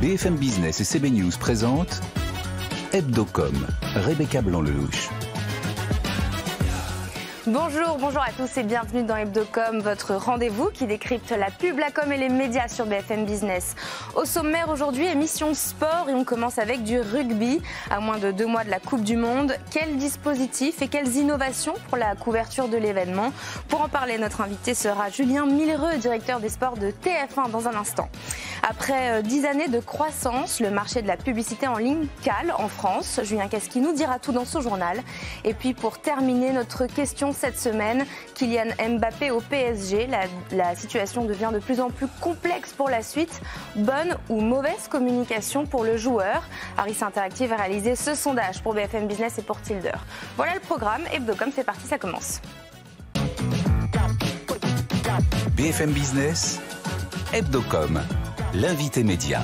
BFM Business et CB News présentent Hebdocom, Rebecca Blanc-Lelouch. Bonjour à tous et bienvenue dans Hebdocom, votre rendez-vous qui décrypte la pub, la com et les médias sur BFM Business. Au sommaire aujourd'hui, émission sport et on commence avec du rugby. À moins de 2 mois de la Coupe du Monde, quels dispositifs et quelles innovations pour la couverture de l'événement? Pour en parler, notre invité sera Julien Millereux, directeur des sports de TF1 dans un instant. Après 10 années de croissance, le marché de la publicité en ligne cale en France. Julien Casqui nous dira tout dans son journal. Et puis pour terminer notre question cette semaine, Kylian Mbappé au PSG, la situation devient de plus en plus complexe pour la suite. Bonne ou mauvaise communication pour le joueur? Harris Interactive a réalisé ce sondage pour BFM Business et pour Tilder. Voilà le programme, Hebdocom, c'est parti, ça commence. BFM Business, Hebdocom, l'invité média.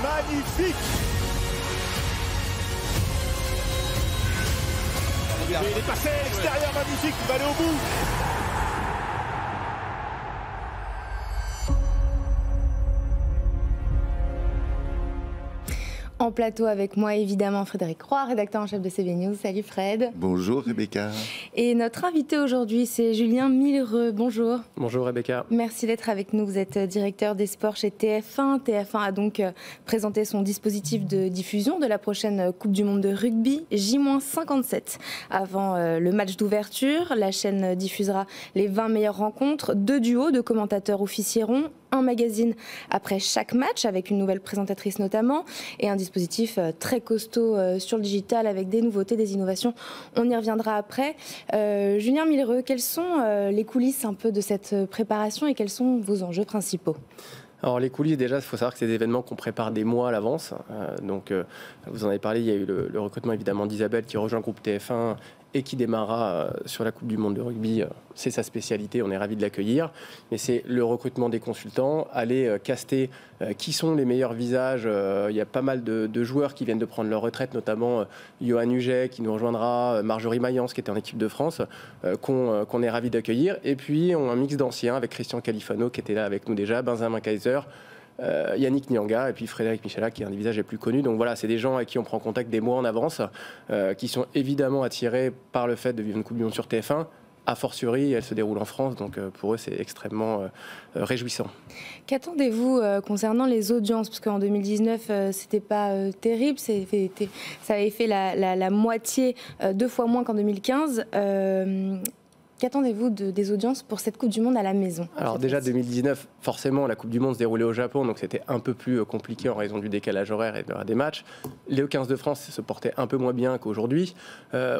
Magnifique! Il est passé à l'extérieur, magnifique, il va aller au bout! En plateau avec moi, évidemment, Frédéric Roy, rédacteur en chef de CB News. Salut Fred. Bonjour Rebecca. Et notre invité aujourd'hui, c'est Julien Millereux. Bonjour. Bonjour Rebecca. Merci d'être avec nous. Vous êtes directeur des sports chez TF1. TF1 a donc présenté son dispositif de diffusion de la prochaine Coupe du Monde de rugby, J-57. Avant le match d'ouverture, la chaîne diffusera les 20 meilleures rencontres, 2 duos de commentateurs officieront, un magazine après chaque match avec une nouvelle présentatrice notamment et un dispositif très costaud sur le digital avec des nouveautés, des innovations. On y reviendra après. Julien Millereux, quelles sont les coulisses un peu de cette préparation et quels sont vos enjeux principaux ? Alors les coulisses, déjà, il faut savoir que c'est des événements qu'on prépare des mois à l'avance. Vous en avez parlé, il y a eu le recrutement évidemment d'Isabelle qui rejoint le groupe TF1 et qui démarrera sur la Coupe du Monde de rugby. C'est sa spécialité, on est ravis de l'accueillir. Mais c'est le recrutement des consultants, aller caster qui sont les meilleurs visages. Il y a pas mal de joueurs qui viennent de prendre leur retraite, notamment Johan Huget qui nous rejoindra, Marjorie Mayence qui était en équipe de France, qu'on est ravis d'accueillir. Et puis on a un mix d'anciens avec Christian Califano qui était là avec nous déjà, Benjamin Kaiser, Yannick Nyanga et puis Frédéric Michala qui est un des visages les plus connus. Donc voilà, c'est des gens avec qui on prend contact des mois en avance, qui sont évidemment attirés par le fait de vivre une Coupe du Monde sur TF1. A fortiori, elle se déroule en France, donc pour eux, c'est extrêmement réjouissant. Qu'attendez-vous concernant les audiences? Parce qu'en 2019, c'était pas terrible, ça avait fait la moitié, 2 fois moins qu'en 2015. Qu'attendez-vous des audiences pour cette Coupe du Monde à la maison? Alors déjà 2019, forcément, la Coupe du Monde se déroulait au Japon, donc c'était un peu plus compliqué en raison du décalage horaire et des matchs. Les 15 de France se portaient un peu moins bien qu'aujourd'hui.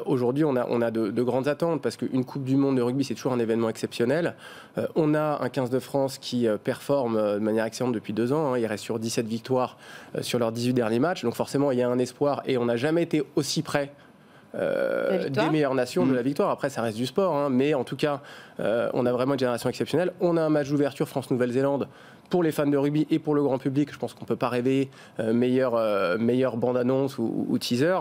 Aujourd'hui, on a de grandes attentes parce qu'une Coupe du Monde de rugby, c'est toujours un événement exceptionnel. On a un 15 de France qui performe de manière excellente depuis 2 ans. Il reste sur 17 victoires sur leurs 18 derniers matchs. Donc forcément, il y a un espoir et on n'a jamais été aussi près des meilleures nations de la victoire. Après, ça reste du sport, mais en tout cas, on a vraiment une génération exceptionnelle. On a un match d'ouverture France-Nouvelle-Zélande. Pour les fans de rugby et pour le grand public, je pense qu'on ne peut pas rêver meilleure bande-annonce ou teaser.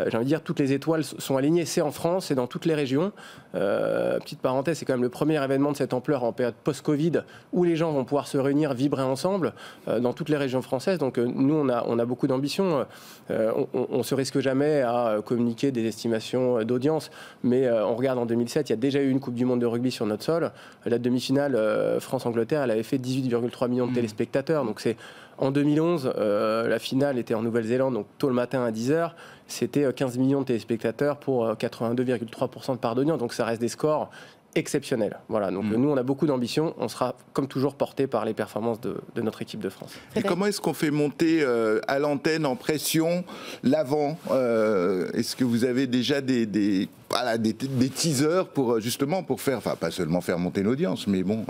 J'ai envie de dire, toutes les étoiles sont alignées. C'est en France, c'est dans toutes les régions. Petite parenthèse, c'est quand même le premier événement de cette ampleur en période post-Covid où les gens vont pouvoir se réunir, vibrer ensemble dans toutes les régions françaises. Donc nous, on a beaucoup d'ambition. On ne se risque jamais à communiquer des estimations d'audience, mais on regarde en 2007, il y a déjà eu une Coupe du Monde de rugby sur notre sol. La demi-finale France-Angleterre, elle avait fait 18,3 millions de téléspectateurs. Donc c'est en 2011, la finale était en Nouvelle-Zélande, donc tôt le matin à 10h. C'était 15 millions de téléspectateurs pour 82,3% de part d'audience. Donc ça reste des scores exceptionnels. Voilà, donc nous, on a beaucoup d'ambition. On sera, comme toujours, porté par les performances de notre équipe de France. Et comment est-ce qu'on fait monter à l'antenne en pression l'avant? Est-ce que vous avez déjà des voilà, des teasers pour justement pour faire, enfin pas seulement faire monter l'audience, mais bon.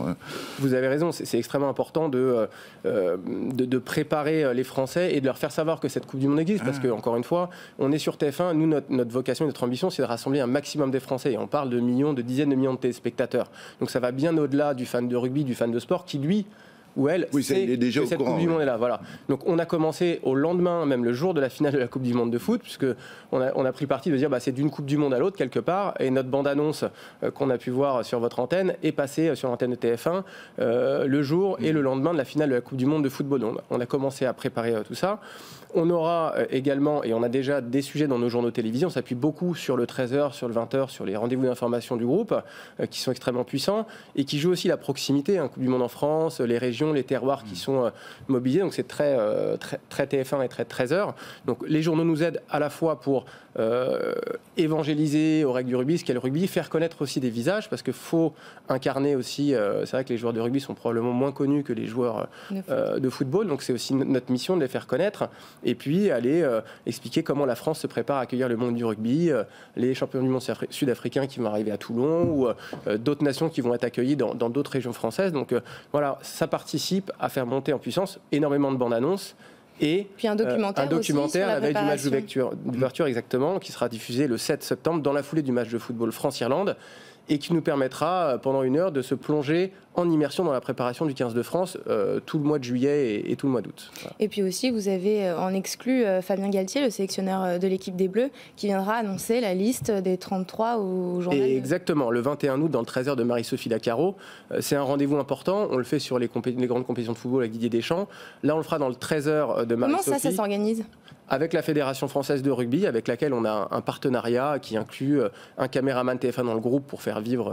Vous avez raison, c'est extrêmement important de préparer les Français et de leur faire savoir que cette Coupe du Monde existe, parce que encore une fois, on est sur TF1. Nous, notre vocation, notre ambition, c'est de rassembler un maximum des Français. Et on parle de millions, de dizaines de millions de téléspectateurs. Donc ça va bien au-delà du fan de rugby, du fan de sport, qui lui ou elle, oui, il est déjà que au cette courant, Coupe du Monde est là. Voilà. Donc on a commencé au lendemain, même le jour de la finale de la Coupe du Monde de foot, puisque on a pris le parti de dire c'est d'une Coupe du Monde à l'autre quelque part, et notre bande-annonce qu'on a pu voir sur votre antenne est passée sur l'antenne de TF1 le jour et le lendemain de la finale de la Coupe du Monde de football. Donc, on a commencé à préparer tout ça. On aura également, et on a déjà des sujets dans nos journaux télévisés, on s'appuie beaucoup sur le 13h, sur le 20h, sur les rendez-vous d'information du groupe, qui sont extrêmement puissants, et qui jouent aussi la proximité, Coupe du Monde en France, les régions, les terroirs qui sont mobilisés, donc c'est très TF1 et très 13h. Donc les journaux nous aident à la fois pour évangéliser aux règles du rugby, ce qu'est le rugby, faire connaître aussi des visages, parce qu'il faut incarner aussi, c'est vrai que les joueurs de rugby sont probablement moins connus que les joueurs de football, donc c'est aussi notre mission de les faire connaître, et puis aller expliquer comment la France se prépare à accueillir le monde du rugby, les champions du monde sud-africains qui vont arriver à Toulon, ou d'autres nations qui vont être accueillies dans d'autres régions françaises. Donc voilà, ça participe à faire monter en puissance énormément de bandes annonces. Et puis un documentaire la veille du match d'ouverture exactement, qui sera diffusé le 7 septembre dans la foulée du match de football France-Irlande, et qui nous permettra pendant 1 heure de se plonger en immersion dans la préparation du 15 de France tout le mois de juillet et tout le mois d'août. Voilà. Et puis aussi, vous avez en exclu Fabien Galtier, le sélectionneur de l'équipe des Bleus, qui viendra annoncer la liste des 33 au journal. Et exactement, le 21 août, dans le 13h de Marie-Sophie Lacaro. C'est un rendez-vous important. On le fait sur les grandes compétitions de football avec Didier Deschamps. Là, on le fera dans le 13h de Marie-Sophie. Comment ça s'organise ? Avec la Fédération française de rugby, avec laquelle on a un partenariat qui inclut un caméraman TF1 dans le groupe pour faire vivre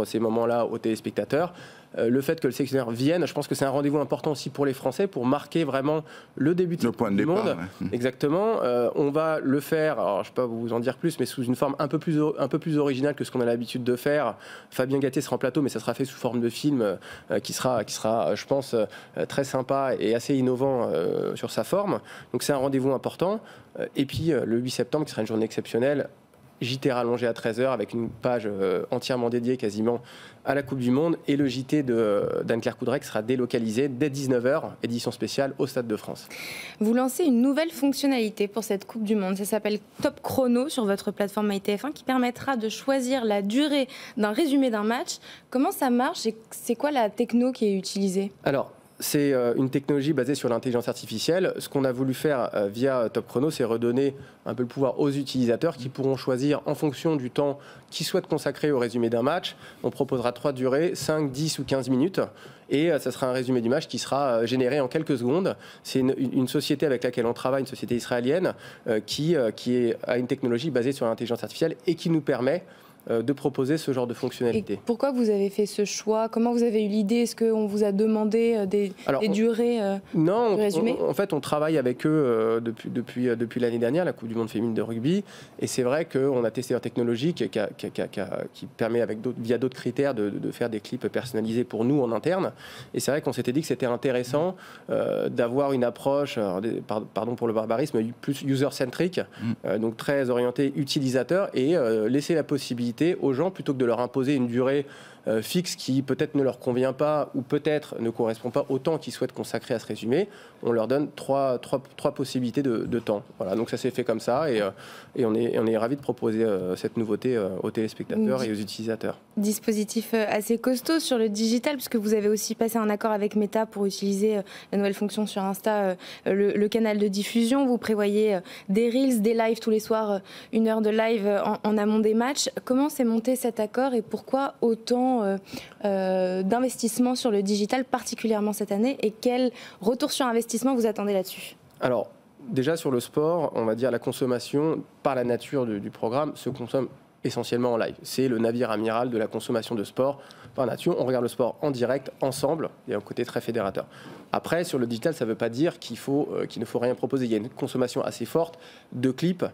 ces moments-là aux téléspectateurs. Le fait que le sélectionneur vienne, je pense que c'est un rendez-vous important aussi pour les Français, pour marquer vraiment le début de point de du départ, monde. Ouais. Exactement. On va le faire, alors je ne peux pas vous en dire plus, mais sous une forme un peu plus originale que ce qu'on a l'habitude de faire. Fabien Galtier sera en plateau, mais ça sera fait sous forme de film qui sera, je pense, très sympa et assez innovant sur sa forme. Donc c'est un rendez-vous important. Et puis le 8 septembre, qui sera une journée exceptionnelle, JT rallongé à 13h avec une page entièrement dédiée quasiment à la Coupe du Monde, et le JT d'Anne-Claire Coudray sera délocalisé dès 19h, édition spéciale au Stade de France. Vous lancez une nouvelle fonctionnalité pour cette Coupe du Monde, ça s'appelle Top Chrono sur votre plateforme MyTF1, qui permettra de choisir la durée d'un résumé d'un match. Comment ça marche et c'est quoi la techno qui est utilisée ? Alors, c'est une technologie basée sur l'intelligence artificielle. Ce qu'on a voulu faire via Top Chrono, c'est redonner un peu le pouvoir aux utilisateurs qui pourront choisir en fonction du temps qu'ils souhaitent consacrer au résumé d'un match. On proposera 3 durées, 5, 10 ou 15 minutes. Et ça sera un résumé du match qui sera généré en quelques secondes. C'est une société avec laquelle on travaille, une société israélienne, qui a une technologie basée sur l'intelligence artificielle et qui nous permet de proposer ce genre de fonctionnalité. Et pourquoi vous avez fait ce choix ? Comment vous avez eu l'idée ? Est-ce qu'on vous a demandé des durées Non, de résumé ? en fait, on travaille avec eux depuis l'année dernière, la Coupe du Monde féminine de rugby. Et c'est vrai qu'on a testé leur technologie qui permet, via d'autres critères, de faire des clips personnalisés pour nous en interne. Et c'est vrai qu'on s'était dit que c'était intéressant d'avoir une approche, pardon pour le barbarisme, plus user-centric, donc très orientée utilisateur, et laisser la possibilité aux gens, plutôt que de leur imposer une durée fixe qui peut-être ne leur convient pas ou peut-être ne correspond pas au temps qu'ils souhaitent consacrer à ce résumé, on leur donne trois possibilités de temps. Voilà, donc ça s'est fait comme ça, et on est ravis de proposer cette nouveauté aux téléspectateurs et aux utilisateurs. Dispositif assez costaud sur le digital, puisque vous avez aussi passé un accord avec Meta pour utiliser la nouvelle fonction sur Insta, le canal de diffusion. Vous prévoyez des Reels, des lives tous les soirs, 1 heure de live en amont des matchs. Comment s'est monté cet accord et pourquoi autant d'investissement sur le digital, particulièrement cette année, et quel retour sur investissement vous attendez là-dessus ? Alors, déjà sur le sport, on va dire la consommation, par la nature du programme, se consomme essentiellement en live. C'est le navire amiral de la consommation de sport par nature. On regarde le sport en direct, ensemble, il y a un côté très fédérateur. Après, sur le digital, ça ne veut pas dire qu'il ne faut rien proposer. Il y a une consommation assez forte de clips,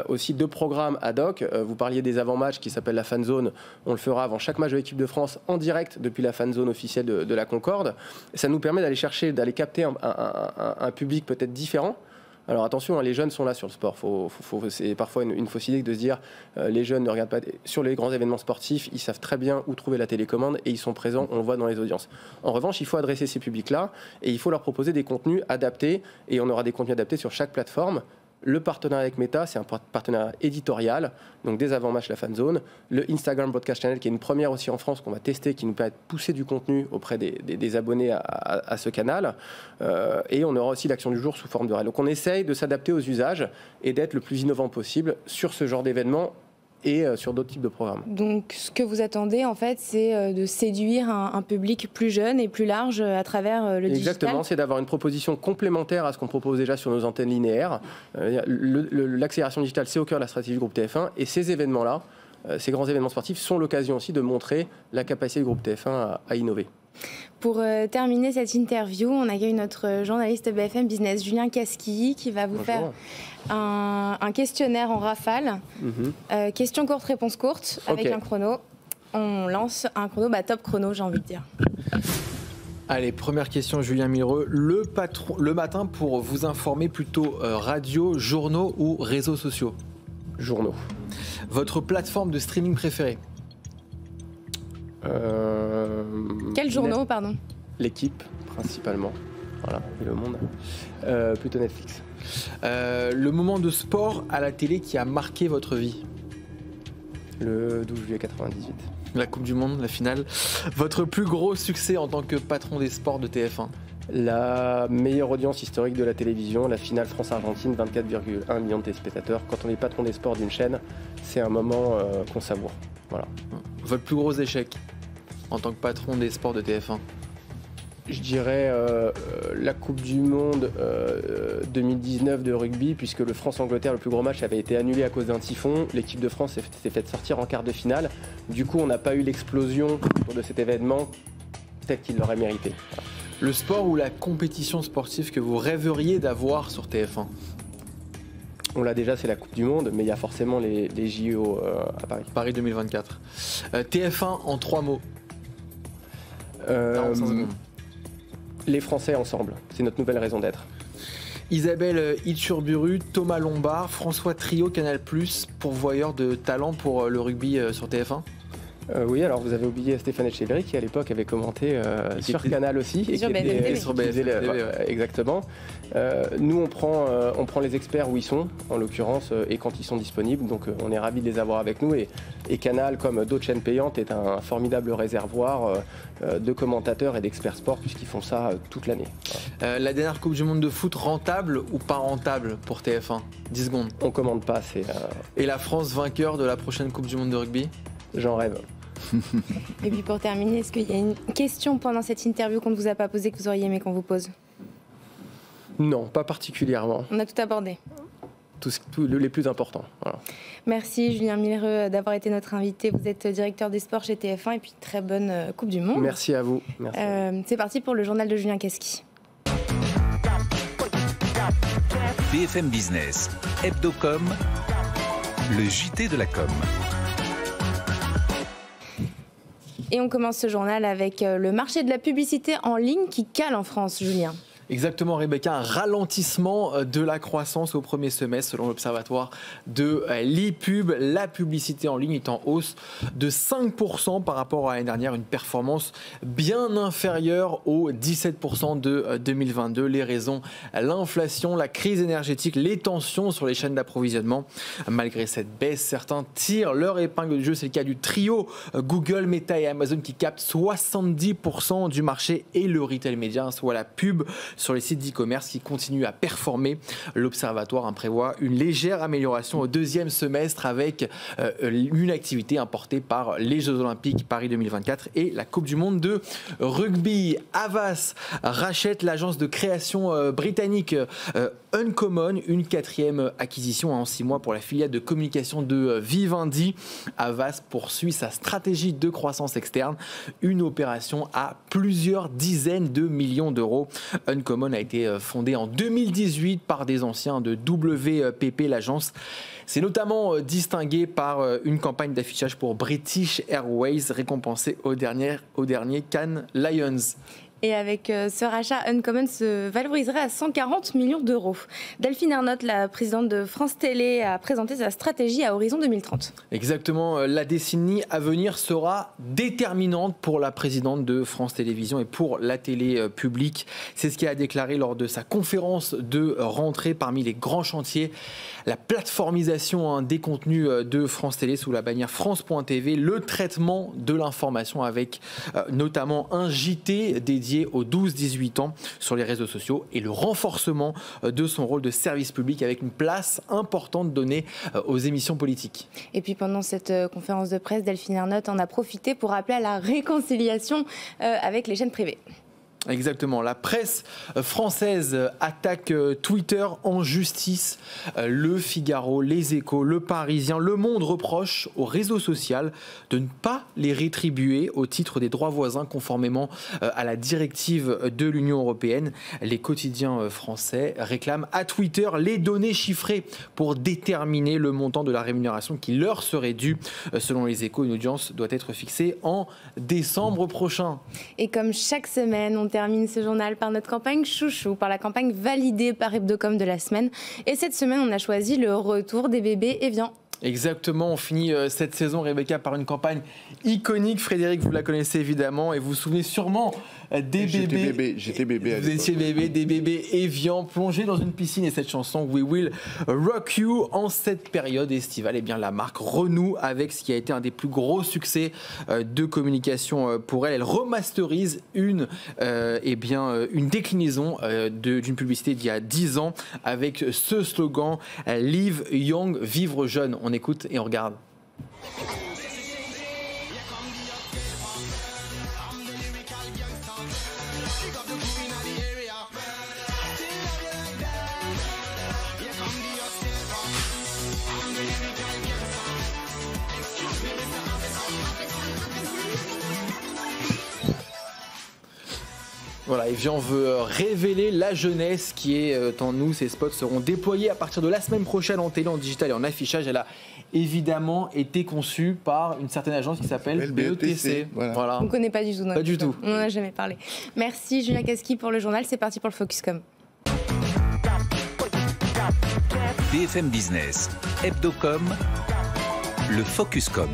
aussi de programmes ad hoc. Vous parliez des avant-matchs qui s'appellent la fan zone. On le fera avant chaque match de l'équipe de France en direct depuis la fan zone officielle de la Concorde. Ça nous permet d'aller capter un public peut-être différent Alors attention, les jeunes sont là sur le sport. C'est parfois une fausse idée de se dire les jeunes ne regardent pas sur les grands événements sportifs, ils savent très bien où trouver la télécommande et ils sont présents, on le voit dans les audiences. En revanche, il faut adresser ces publics-là et il faut leur proposer des contenus adaptés et on aura des contenus adaptés sur chaque plateforme. Le partenariat avec Meta, c'est un partenariat éditorial, donc dès avant match la fan zone. Le Instagram Broadcast Channel, qui est une première aussi en France qu'on va tester, qui nous permet de pousser du contenu auprès des abonnés à ce canal. Et on aura aussi l'action du jour sous forme de réel. Donc on essaye de s'adapter aux usages et d'être le plus innovant possible sur ce genre d'événements et sur d'autres types de programmes. Donc ce que vous attendez en fait, c'est de séduire un public plus jeune et plus large à travers le digital. Exactement, c'est d'avoir une proposition complémentaire à ce qu'on propose déjà sur nos antennes linéaires. L'accélération digitale, c'est au cœur de la stratégie du groupe TF1 et ces événements-là, ces grands événements sportifs sont l'occasion aussi de montrer la capacité du groupe TF1 à innover. Pour terminer cette interview, on accueille notre journaliste BFM Business, Julien Casquilly, qui va vous faire un questionnaire en rafale. Questions courtes, réponses courtes, avec un chrono. On lance un chrono, top chrono, j'ai envie de dire. Allez, première question, Julien Millereux. Le matin, pour vous informer, plutôt radio, journaux ou réseaux sociaux? Journaux. Votre plateforme de streaming préférée? Quels journaux, pardon? L'équipe, principalement. Voilà, et Le Monde. Plutôt Netflix. Le moment de sport à la télé qui a marqué votre vie? Le 12 juillet 98. La Coupe du Monde, la finale. Votre plus gros succès en tant que patron des sports de TF1? La meilleure audience historique de la télévision, la finale France-Argentine, 24,1 millions de téléspectateurs. Quand on est patron des sports d'une chaîne, c'est un moment qu'on savoure. Voilà. Votre plus gros échec en tant que patron des sports de TF1? Je dirais la Coupe du Monde 2019 de rugby, puisque le France-Angleterre, le plus gros match, avait été annulé à cause d'un typhon. L'équipe de France s'est faite sortir en quart de finale. Du coup, on n'a pas eu l'explosion autour de cet événement, peut-être qu'il l'aurait mérité. Voilà. Le sport ou la compétition sportive que vous rêveriez d'avoir sur TF1? On l'a déjà, c'est la Coupe du Monde, mais il y a forcément les JO à Paris. Paris 2024. TF1 en 3 mots. Les Français ensemble, c'est notre nouvelle raison d'être. Isabelle Iturburu, Thomas Lombard, François Trio, Canal+, pourvoyeur de talent pour le rugby sur TF1? Oui, alors vous avez oublié Stéphane Etcheverry qui à l'époque avait commenté sur Canal aussi. Et sur BFM TV. Exactement. Nous on prend les experts où ils sont, en l'occurrence, et quand ils sont disponibles. Donc on est ravis de les avoir avec nous. Et Canal, comme d'autres chaînes payantes, est un formidable réservoir de commentateurs et d'experts sport puisqu'ils font ça toute l'année. Voilà. La dernière Coupe du Monde de foot, rentable ou pas rentable pour TF1? 10 secondes. On commande pas. Et la France vainqueur de la prochaine Coupe du Monde de rugby? J'en rêve. Et puis pour terminer, est-ce qu'il y a une question pendant cette interview qu'on ne vous a pas posée que vous auriez aimé qu'on vous pose? Non, pas particulièrement. On a tout abordé. Les plus importants. Voilà. Merci Julien Millereux d'avoir été notre invité. Vous êtes directeur des sports chez TF1 et puis très bonne Coupe du Monde. Merci à vous. Merci. C'est parti pour le journal de Julien Casquilly. BFM Business, Hebdocom, le JT de la com. Et on commence ce journal avec le marché de la publicité en ligne qui cale en France, Julien. Exactement, Rebecca, un ralentissement de la croissance au premier semestre selon l'Observatoire de l'e-pub. La publicité en ligne est en hausse de 5% par rapport à l'année dernière, une performance bien inférieure aux 17% de 2022. Les raisons, l'inflation, la crise énergétique, les tensions sur les chaînes d'approvisionnement. Malgré cette baisse, certains tirent leur épingle du jeu. C'est le cas du trio Google, Meta et Amazon qui captent 70% du marché et le retail média, soit la pub sur les sites d'e-commerce qui continuent à performer. L'Observatoire prévoit une légère amélioration au deuxième semestre avec une activité importée par les Jeux Olympiques Paris 2024 et la Coupe du Monde de rugby. Havas rachète l'agence de création britannique Uncommon, une 4e acquisition en 6 mois pour la filiale de communication de Vivendi. Havas poursuit sa stratégie de croissance externe, une opération à plusieurs dizaines de millions d'euros. Uncommon a été fondée en 2018 par des anciens de WPP. L'agence s'est notamment distinguée par une campagne d'affichage pour British Airways récompensée au dernier Cannes Lions. Et avec ce rachat, Uncommon se valoriserait à 140 millions d'euros. Delphine Ernotte, la présidente de France Télé, a présenté sa stratégie à horizon 2030. Exactement, la décennie à venir sera déterminante pour la présidente de France Télévisions et pour la télé publique. C'est ce qu'elle a déclaré lors de sa conférence de rentrée. Parmi les grands chantiers, la plateformisation des contenus de France Télé sous la bannière France.tv, le traitement de l'information avec notamment un JT dédié aux 12-18 ans sur les réseaux sociaux et le renforcement de son rôle de service public avec une place importante donnée aux émissions politiques. Et puis pendant cette conférence de presse, Delphine Ernotte en a profité pour appeler à la réconciliation avec les chaînes privées. Exactement. La presse française attaque Twitter en justice. Le Figaro, Les Échos, Le Parisien, Le Monde reproche au réseau social de ne pas les rétribuer au titre des droits voisins conformément à la directive de l'Union européenne. Les quotidiens français réclament à Twitter les données chiffrées pour déterminer le montant de la rémunération qui leur serait due. Selon Les Échos, une audience doit être fixée en décembre prochain. Et comme chaque semaine, on termine ce journal par notre campagne chouchou, par la campagne validée par Hebdocom de la semaine. Et cette semaine, on a choisi le retour des bébés Evian. Exactement, on finit cette saison, Rebecca, par une campagne iconique. Frédéric, vous la connaissez évidemment et vous vous souvenez sûrement des bébés. J'étais bébé à Vous étiez bébé, des bébés Evian plongés dans une piscine et cette chanson We Will Rock You en cette période estivale. Eh bien, la marque renoue avec ce qui a été un des plus gros succès de communication pour elle. Elle remasterise une déclinaison d'une publicité d'il y a 10 ans avec ce slogan Live Young, vivre jeune. On écoute et on regarde. Voilà, Evian veut révéler la jeunesse qui est en nous. Ces spots seront déployés à partir de la semaine prochaine en télé, en digital et en affichage. Elle a évidemment été conçue par une certaine agence qui s'appelle BETC. Voilà. On ne connaît pas du tout. Pas du tout. On n'en a jamais parlé. Merci Julien Casqui pour le journal. C'est parti pour le Focuscom. BFM Business, Hebdocom, le Focuscom.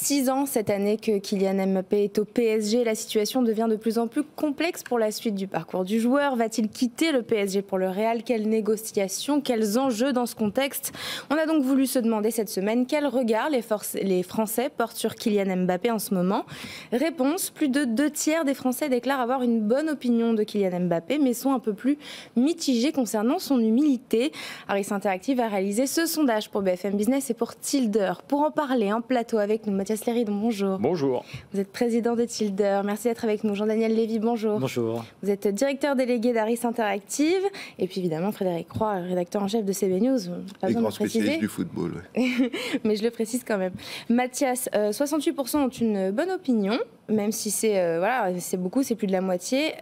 6 ans cette année que Kylian Mbappé est au PSG. La situation devient de plus en plus complexe pour la suite du parcours du joueur. Va-t-il quitter le PSG pour le Real? Quelles négociations, quels enjeux dans ce contexte? On a donc voulu se demander cette semaine quel regard les Français portent sur Kylian Mbappé en ce moment. Réponse, plus de 2/3 des Français déclarent avoir une bonne opinion de Kylian Mbappé, mais sont un peu plus mitigés concernant son humilité. Harris Interactive a réalisé ce sondage pour BFM Business et pour Tilder. Pour en parler en plateau avec nous, Mathias Léridon, bonjour. Bonjour. Vous êtes président de Tilder. Merci d'être avec nous. Jean-Daniel Lévy, bonjour. Bonjour. Vous êtes directeur délégué d'Harris Interactive. Et puis évidemment, Frédéric Roy, rédacteur en chef de CB News. Pas Les besoin de grands le préciser. spécialistes du football. Ouais. Mais je le précise quand même. Mathias, 68% ont une bonne opinion, même si c'est beaucoup, c'est plus de la moitié.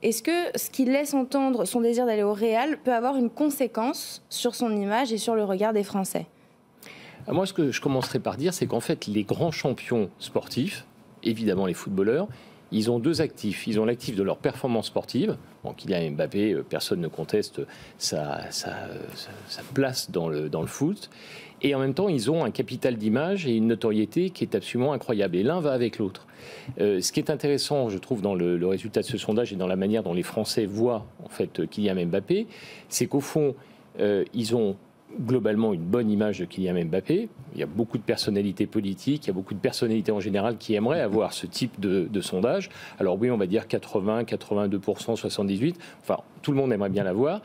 Est-ce que ce qui laisse entendre son désir d'aller au Real peut avoir une conséquence sur son image et sur le regard des Français ? Moi, ce que je commencerai par dire, c'est qu'en fait, les grands champions sportifs, évidemment les footballeurs, ils ont deux actifs. Ils ont l'actif de leur performance sportive. Bon, Kylian Mbappé, personne ne conteste sa place dans le foot. Et en même temps, ils ont un capital d'image et une notoriété qui est absolument incroyable. Et l'un va avec l'autre. Ce qui est intéressant, je trouve, dans le résultat de ce sondage et dans la manière dont les Français voient en fait Kylian Mbappé, c'est qu'au fond, ils ont globalement une bonne image de Kylian Mbappé. Il y a beaucoup de personnalités politiques, il y a beaucoup de personnalités en général qui aimeraient avoir ce type de sondage. Alors oui, on va dire 80, 82%, 78%. Enfin, tout le monde aimerait bien l'avoir.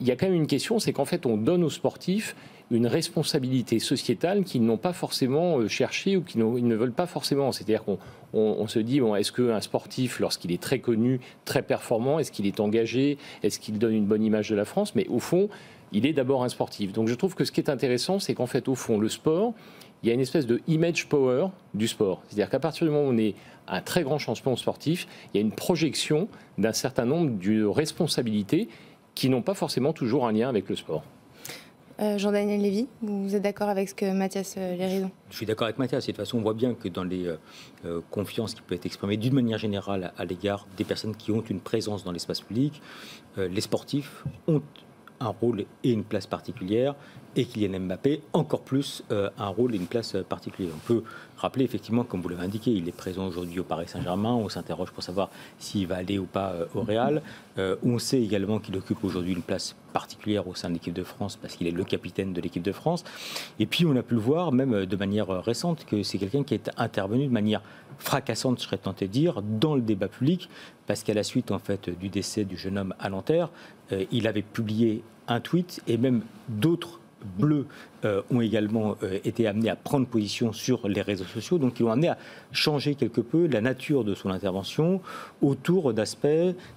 Il y a quand même une question, c'est qu'en fait, on donne aux sportifs une responsabilité sociétale qu'ils n'ont pas forcément cherché ou qu'ils ne veulent pas forcément. C'est-à-dire qu'on se dit, bon, est-ce qu'un sportif, lorsqu'il est très connu, très performant, est-ce qu'il est engagé, est-ce qu'il donne une bonne image de la France? Mais au fond, il est d'abord un sportif. Donc je trouve que ce qui est intéressant, c'est qu'en fait, au fond, le sport, il y a une espèce de image power du sport. C'est-à-dire qu'à partir du moment où on est un très grand champion sportif, il y a une projection d'un certain nombre de responsabilités qui n'ont pas forcément toujours un lien avec le sport. Jean-Daniel Lévy, vous êtes d'accord avec ce que Mathias Léridon ? Je suis d'accord avec Mathias. Et de toute façon, on voit bien que dans les confiances qui peuvent être exprimées d'une manière générale à l'égard des personnes qui ont une présence dans l'espace public, les sportifs ont un rôle et une place particulière, et Kylian Mbappé encore plus un rôle et une place particulière. On peut rappeler effectivement, comme vous l'avez indiqué, il est présent aujourd'hui au Paris Saint-Germain. On s'interroge pour savoir s'il va aller ou pas au Real. On sait également qu'il occupe aujourd'hui une place particulière au sein de l'équipe de France parce qu'il est le capitaine de l'équipe de France. Et puis on a pu le voir même de manière récente que c'est quelqu'un qui est intervenu de manière fracassante, je serais tenté de dire, dans le débat public, parce qu'à la suite en fait du décès du jeune homme à Nanterre, il avait publié un tweet et même d'autres bleus ont également été amenés à prendre position sur les réseaux sociaux, donc ils ont amené à changer quelque peu la nature de son intervention autour d'aspects,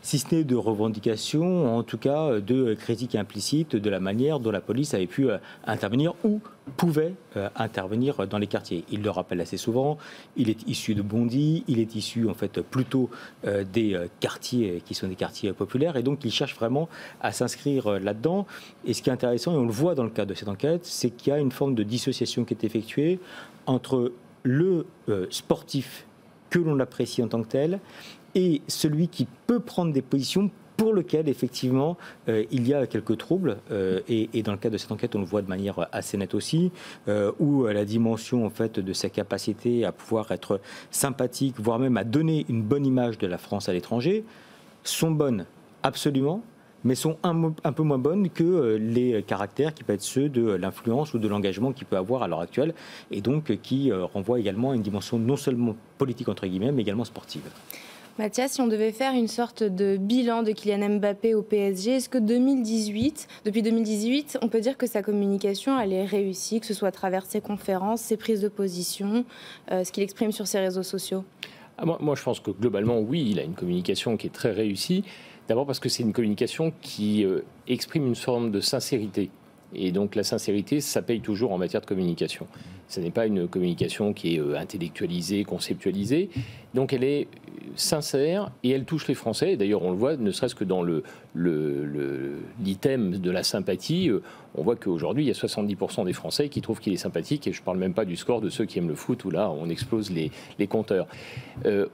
si ce n'est de revendications, en tout cas de critiques implicites de la manière dont la police avait pu intervenir ou pouvait intervenir dans les quartiers. Il le rappelle assez souvent, il est issu de Bondy, il est issu en fait plutôt des quartiers qui sont des quartiers populaires, et donc il cherche vraiment à s'inscrire là-dedans. Et ce qui est intéressant, et on le voit dans le cadre de cette enquête, c'est qu'il y a une forme de dissociation qui est effectuée entre le sportif que l'on apprécie en tant que tel et celui qui peut prendre des positions pour lequel, effectivement, il y a quelques troubles. Et dans le cadre de cette enquête, on le voit de manière assez nette aussi, où la dimension, en fait, de sa capacité à pouvoir être sympathique, voire même à donner une bonne image de la France à l'étranger, sont bonnes, absolument, mais sont un peu moins bonnes que les caractères qui peuvent être ceux de l'influence ou de l'engagement qu'il peut avoir à l'heure actuelle, et donc qui renvoient également à une dimension non seulement politique, entre guillemets, mais également sportive. Mathias, si on devait faire une sorte de bilan de Kylian Mbappé au PSG, est-ce que depuis 2018, on peut dire que sa communication elle est réussie, que ce soit à travers ses conférences, ses prises de position, ce qu'il exprime sur ses réseaux sociaux ? Moi, je pense que globalement, oui, il a une communication qui est très réussie. D'abord parce que c'est une communication qui exprime une forme de sincérité. Et donc la sincérité, ça paye toujours en matière de communication. Ce n'est pas une communication qui est intellectualisée, conceptualisée. Donc elle est sincère et elle touche les Français. Et d'ailleurs, on le voit, ne serait-ce que dans l'item de la sympathie, on voit qu'aujourd'hui, il y a 70% des Français qui trouvent qu'il est sympathique. Et je ne parle même pas du score de ceux qui aiment le foot, où là, on explose les compteurs.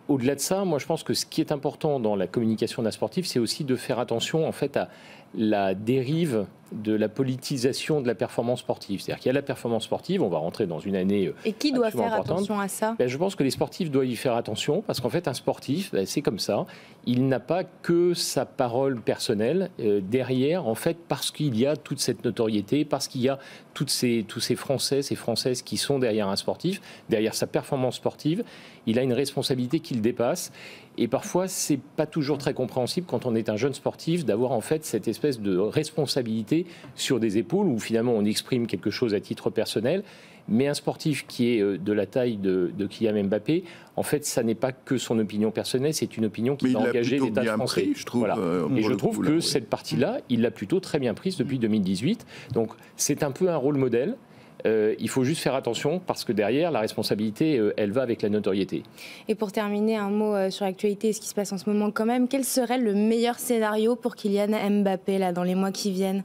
Au-delà de ça, moi, je pense que ce qui est important dans la communication d'un sportif, c'est aussi de faire attention, en fait, à la dérive de la politisation de la performance sportive. C'est-à-dire qu'il y a la performance sportive, on va rentrer dans une année et qui doit faire importante. Attention à ça ? Je pense que les sportifs doivent y faire attention, parce qu'en fait, un sportif, c'est comme ça, il n'a pas que sa parole personnelle derrière, en fait, parce qu'il y a toute cette notoriété, parce qu'il y a tous ces Français, ces Françaises qui sont derrière un sportif, derrière sa performance sportive. Il a une responsabilité qui le dépasse. Et parfois, c'est pas toujours très compréhensible quand on est un jeune sportif d'avoir en fait cette espèce de responsabilité sur des épaules où finalement on exprime quelque chose à titre personnel. Mais un sportif qui est de la taille de Kylian Mbappé, en fait, ça n'est pas que son opinion personnelle, c'est une opinion qui va engager l'État français. Pris, je trouve, voilà. Et je trouve que cette partie-là, il l'a plutôt très bien prise depuis 2018. Donc, c'est un peu un rôle modèle. Il faut juste faire attention parce que derrière, la responsabilité, elle va avec la notoriété. Et pour terminer, un mot sur l'actualité et ce qui se passe en ce moment quand même. Quel serait le meilleur scénario pour Kylian Mbappé là, dans les mois qui viennent ?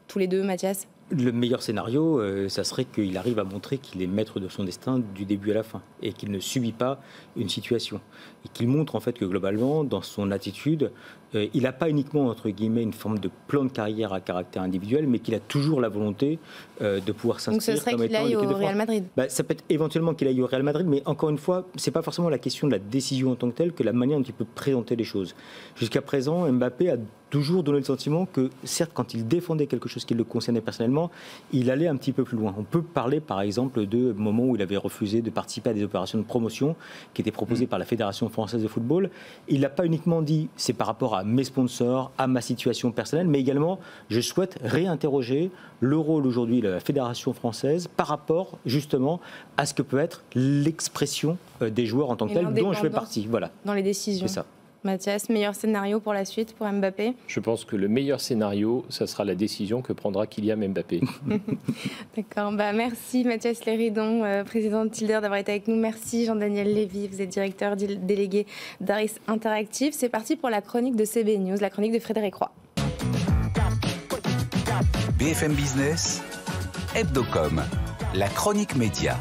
Tous les deux, Mathias ? Le meilleur scénario, ça serait qu'il arrive à montrer qu'il est maître de son destin du début à la fin et qu'il ne subit pas une situation. Et qu'il montre en fait que globalement, dans son attitude, il n'a pas uniquement, entre guillemets, une forme de plan de carrière à caractère individuel, mais qu'il a toujours la volonté de pouvoir s'inscrire. Donc ce serait qu'il aille au Real Madrid ? Ça peut être éventuellement qu'il aille au Real Madrid, mais encore une fois, ce n'est pas forcément la question de la décision en tant que telle que la manière dont il peut présenter les choses. Jusqu'à présent, Mbappé a toujours donné le sentiment que, certes, quand il défendait quelque chose qui le concernait personnellement, il allait un petit peu plus loin. On peut parler, par exemple, de moments où il avait refusé de participer à des opérations de promotion qui étaient proposées par la Fédération française de football. Il n'a pas uniquement dit, c'est par rapport à mes sponsors, à ma situation personnelle, mais également, je souhaite réinterroger le rôle aujourd'hui de la Fédération française par rapport, justement, à ce que peut être l'expression des joueurs en tant que tels, dont je fais partie. Voilà. Dans les décisions. C'est ça. Mathias, meilleur scénario pour la suite, pour Mbappé ? Je pense que le meilleur scénario, ça sera la décision que prendra Kylian Mbappé. D'accord. Merci Mathias Léridon, président de Tilder, d'avoir été avec nous. Merci Jean-Daniel Lévy, vous êtes directeur délégué d'Aris Interactive. C'est parti pour la chronique de CB News, la chronique de Frédéric Roy. BFM Business, Hebdocom, la chronique média.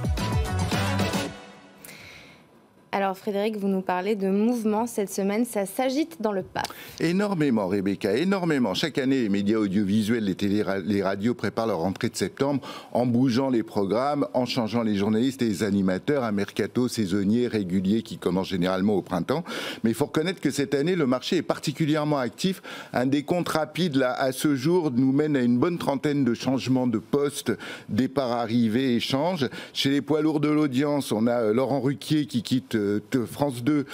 Alors Frédéric, vous nous parlez de mouvement cette semaine, ça s'agite dans le PAF. Énormément Rebecca, énormément. Chaque année, les médias audiovisuels, les radios préparent leur rentrée de septembre en bougeant les programmes, en changeant les journalistes et les animateurs, un mercato saisonnier régulier qui commence généralement au printemps. Mais il faut reconnaître que cette année, le marché est particulièrement actif. Un décompte rapide là, à ce jour nous mène à une bonne trentaine de changements de postes, départ, arrivée, échange. Chez les poids lourds de l'audience, on a Laurent Ruquier qui quitte France 2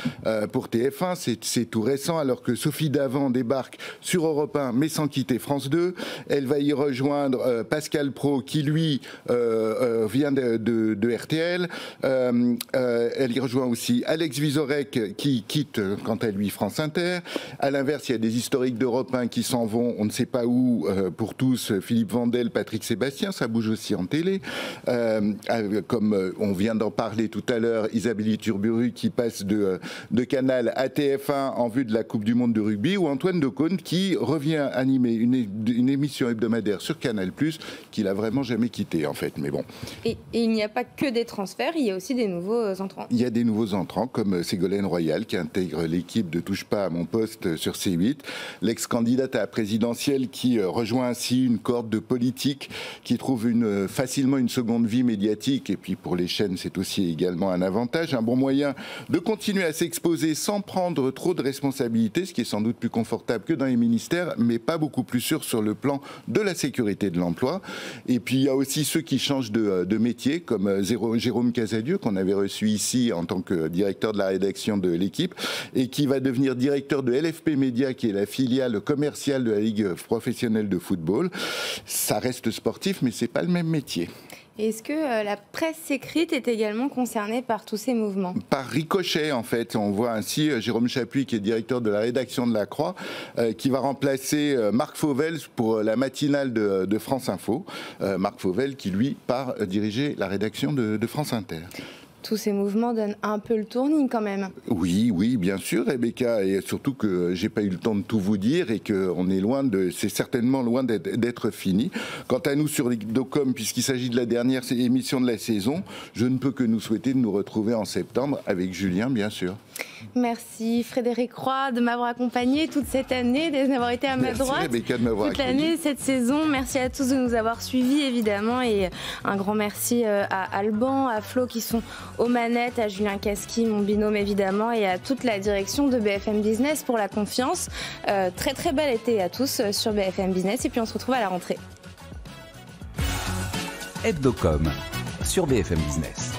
pour TF1, c'est tout récent, alors que Sophie Davant débarque sur Europe 1 mais sans quitter France 2. Elle va y rejoindre Pascal Praud qui lui vient de RTL. Elle y rejoint aussi Alex Vizorek qui quitte quant à lui France Inter. À l'inverse, il y a des historiques d'Europe 1 qui s'en vont, on ne sait pas où, pour tous, Philippe Vandel, Patrick Sébastien, ça bouge aussi en télé. Comme on vient d'en parler tout à l'heure, Isabelle Iturburu qui passe de Canal à TF1 en vue de la Coupe du Monde de rugby, ou Antoine Decaune qui revient animer une émission hebdomadaire sur Canal+, qu'il a vraiment jamais quitté en fait. Mais bon. Et il n'y a pas que des transferts, il y a aussi des nouveaux entrants. Il y a des nouveaux entrants comme Ségolène Royal qui intègre l'équipe de Touche pas à mon poste sur C8, l'ex-candidate à la présidentielle qui rejoint ainsi une corde de politique qui trouve facilement une seconde vie médiatique, et puis pour les chaînes c'est aussi également un avantage, un bon moyen de continuer à s'exposer sans prendre trop de responsabilités, ce qui est sans doute plus confortable que dans les ministères, mais pas beaucoup plus sûr sur le plan de la sécurité de l'emploi. Et puis il y a aussi ceux qui changent de métier, comme Jérôme Casadieu, qu'on avait reçu ici en tant que directeur de la rédaction de l'équipe, et qui va devenir directeur de LFP Média, qui est la filiale commerciale de la Ligue professionnelle de football. Ça reste sportif, mais c'est pas le même métier. Est-ce que la presse écrite est également concernée par tous ces mouvements ? Par ricochet, en fait. On voit ainsi Jérôme Chapuis, qui est directeur de la rédaction de La Croix, qui va remplacer Marc Fauvel pour la matinale de France Info. Marc Fauvel qui, lui, part diriger la rédaction de France Inter. Tous ces mouvements donnent un peu le tournis quand même. Oui, bien sûr, Rebecca, et surtout que j'ai pas eu le temps de tout vous dire et que c'est certainement loin d'être fini. Quant à nous sur Hebdocom, puisqu'il s'agit de la dernière émission de la saison, je ne peux que nous souhaiter de nous retrouver en septembre avec Julien, bien sûr. Merci Frédéric Roy de m'avoir accompagné toute cette année, d'avoir été à ma droite. Merci Rebecca de m'avoir toute l'année, cette saison. Merci à tous de nous avoir suivis évidemment, et un grand merci à Alban, à Flo qui sont aux manettes, à Julien Casqui, mon binôme évidemment, et à toute la direction de BFM Business pour la confiance. Très très bel été à tous sur BFM Business, et puis on se retrouve à la rentrée. Hebdocom sur BFM Business.